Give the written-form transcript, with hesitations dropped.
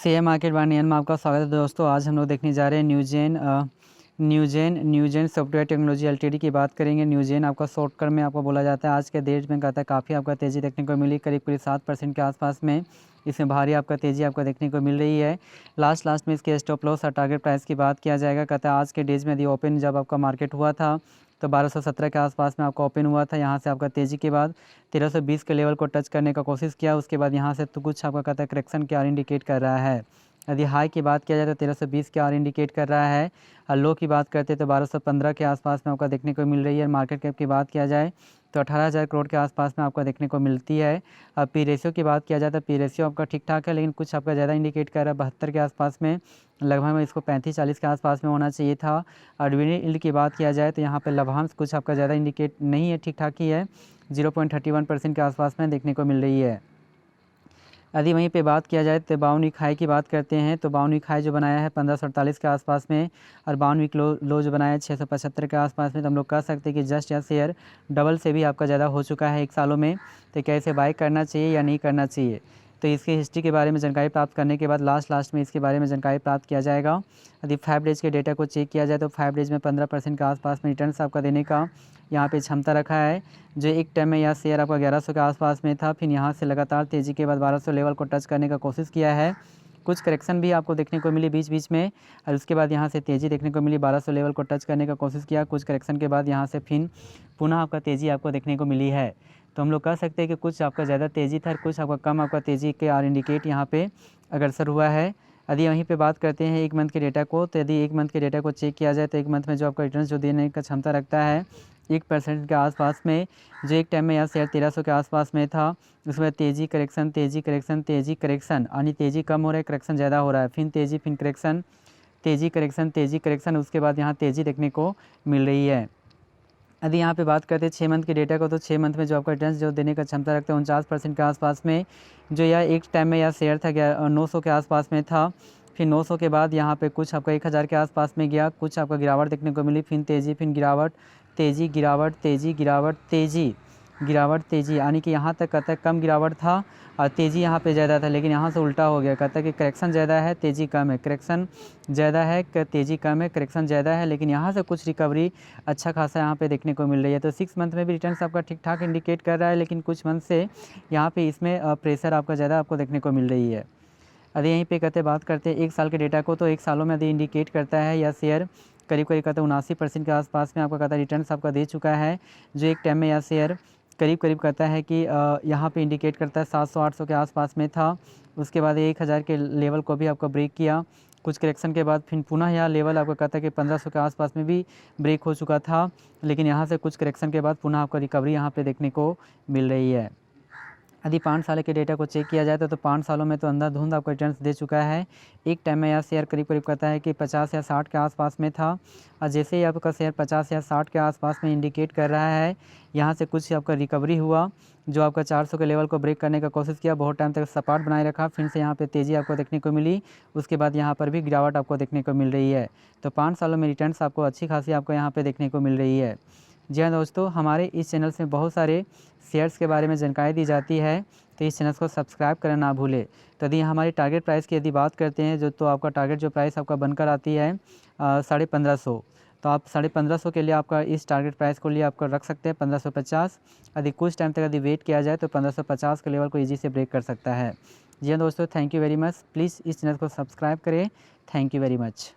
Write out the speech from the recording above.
Share market bye नियन में आपका स्वागत है दोस्तों। आज हम लोग देखने जा रहे हैं न्यूजेन सॉफ्टवेयर टेक्नोलॉजी एलटीडी की बात करेंगे। न्यूजेन आपका शॉर्टकट में आपको बोला जाता है। आज के डेट में कहता है काफ़ी आपका तेज़ी देखने को मिली, करीब 7% के आसपास में इसमें भारी आपका तेज़ी आपको देखने को मिल रही है। लास्ट में इसके स्टॉप लॉस और टारगेट प्राइस की बात किया जाएगा। कहता है आज के डेज में यदि ओपन जब आपका मार्केट हुआ था तो 1217 के आसपास में आपका ओपन हुआ था। यहाँ से आपका तेज़ी के बाद 1320 के लेवल को टच करने का कोशिश किया। उसके बाद यहाँ से तो कुछ आपका कहता है करेक्शन के आर इंडिकेट कर रहा है। यदि हाई की बात किया जाए तो 1320 के आर इंडिकेट कर रहा है, और लो की बात करते तो 1215 के आसपास में आपका देखने को मिल रही है। मार्केट कैप की बात किया जाए तो 18,000 करोड़ के आसपास में आपका देखने को मिलती है। अब पी रेशियो की बात किया जाए तो पी रेशियो आपका ठीक ठाक है, लेकिन कुछ आपका ज़्यादा इंडिकेट कर रहा है 72 के आसपास में। लगभग में इसको 35-40 के आसपास में होना चाहिए था। और डिविडेंड यील्ड की बात किया जाए तो यहाँ पर लाभांश कुछ आपका ज़्यादा इंडिकेट नहीं है, ठीक ठाक ही है, 0.31% के आसपास में देखने को मिल रही है। यदि वहीं पे बात किया जाए तो 52 वीक हाई की बात करते हैं तो 52 वीक हाई जो बनाया है 1548 के आसपास में, और 52 वीक लो जो बनाया है 675 के आसपास में। तो हम लोग कह सकते हैं कि जस्ट या शेयर डबल से भी आपका ज़्यादा हो चुका है 1 सालों में। तो क्या इसे बाई करना चाहिए या नहीं करना चाहिए, तो इसकी हिस्ट्री के बारे में जानकारी प्राप्त करने के बाद लास्ट में इसके बारे में जानकारी प्राप्त किया जाएगा। यदि 5 डेज के डेटा को चेक किया जाए तो 5 डेज में 15% के आसपास में रिटर्न्स आपका देने का यहाँ पे क्षमता रखा है। जो एक टाइम में यह शेयर आपका 1100 के आसपास में था, फिर यहाँ से लगातार तेज़ी के बाद 1200 लेवल को टच करने का कोशिश किया है। कुछ करेक्शन भी आपको देखने को मिली बीच में, और उसके बाद यहाँ से तेज़ी देखने को मिली, 1200 लेवल को टच करने का कोशिश किया। कुछ करेक्शन के बाद यहाँ से फिर पुनः आपका तेज़ी आपको देखने को मिली है। तो हम लोग कह सकते हैं कि कुछ आपका ज़्यादा तेज़ी था और कुछ आपका कम आपका तेज़ी के आर इंडिकेट यहाँ पे अग्रसर हुआ है। यदि वहीं पे बात करते हैं 1 मंथ के डेटा को, तो यदि 1 मंथ के डेटा को चेक किया जाए तो 1 मंथ में जो आपका रिटर्न जो देने का क्षमता रखता है 1% के आसपास में। जो एक टाइम में यह शेयर 1300 के आसपास में था, उसमें तेज़ी करेक्शन यानी तेज़ी कम हो रहा है, करेक्शन ज़्यादा हो रहा है, फिर तेज़ी फिर करेक्शन, तेज़ी करेक्शन, उसके बाद यहाँ तेज़ी देखने को मिल रही है। यदि यहाँ पे बात करते हैं 6 मंथ के डेटा को, तो 6 मंथ में जो आपका रिटर्न जो देने का क्षमता रखता है 49% के आसपास में। जो यह एक टाइम में यह शेयर था 900 के आसपास में था, फिर 900 के बाद यहाँ पे कुछ आपका 1000 के आसपास में गया, कुछ आपका गिरावट देखने को मिली, फिर तेज़ी, फिर गिरावट, तेज़ी, यानी कि यहाँ तक कहता है कम गिरावट था और तेज़ी यहाँ पे ज़्यादा था, लेकिन यहाँ से उल्टा हो गया। कहता है कि करेक्शन ज़्यादा है, तेज़ी कम है, करेक्शन ज़्यादा है, तेज़ी कम है, करेक्शन ज़्यादा है, लेकिन यहाँ से कुछ रिकवरी अच्छा खासा यहाँ पे देखने को मिल रही है। तो 6 मंथ में भी रिटर्न्स आपका ठीक ठाक इंडिकेट कर रहा है, लेकिन कुछ मंथ से यहाँ पे इसमें प्रेशर आपका ज़्यादा आपको देखने को मिल रही है। यदि यहीं पे कहते बात करते हैं 1 साल के डेटा को, तो 1 सालों में यदि इंडिकेट करता है या शेयर करीब कहता है 79% के आसपास में आपका कहता है रिटर्न्स आपका दे चुका है। जो एक टाइम में यह शेयर करीब कहता है कि यहाँ पे इंडिकेट करता है 700-800 के आसपास में था। उसके बाद 1000 के लेवल को भी आपका ब्रेक किया। कुछ करेक्शन के बाद फिर पुनः यह लेवल आपको कहता है कि 1500 के आसपास में भी ब्रेक हो चुका था, लेकिन यहाँ से कुछ करेक्शन के बाद पुनः आपको रिकवरी यहाँ पे देखने को मिल रही है। यदि 5 साल के डेटा को चेक किया जाए तो 5 सालों में तो अंधाधुंध आपको रिटर्न्स दे चुका है। एक टाइम में यह शेयर करीब कहता है कि 50 या 60 के आसपास में था, और जैसे ही आपका शेयर 50 या 60 के आसपास में इंडिकेट कर रहा है, यहाँ से कुछ आपका रिकवरी हुआ। जो आपका 400 के लेवल को ब्रेक करने का कोशिश किया, बहुत टाइम तक सपाट बनाए रखा, फिर से यहाँ पे तेज़ी आपको देखने को मिली। उसके बाद यहाँ पर भी गिरावट आपको देखने को मिल रही है। तो 5 सालों में रिटर्न्स आपको अच्छी खासी आपको यहाँ पे देखने को मिल रही है। जी हाँ दोस्तों, हमारे इस चैनल से बहुत सारे शेयर्स के बारे में जानकारी दी जाती है, तो इस चैनल को सब्सक्राइब करना ना भूलें। तो यदि हमारी टारगेट प्राइस की यदि बात करते हैं, जो तो आपका टारगेट जो प्राइस आपका बनकर आती है 1550, तो आप 1550 के लिए आपका इस टारगेट प्राइस को लिए आपको रख सकते हैं 1550। यदि कुछ टाइम तक यदि वेट किया जाए तो 1550 के लेवल को ईजी से ब्रेक कर सकता है। जी हाँ दोस्तों, thank you very much. Please इस चैनल को सब्सक्राइब करें। Thank you very much.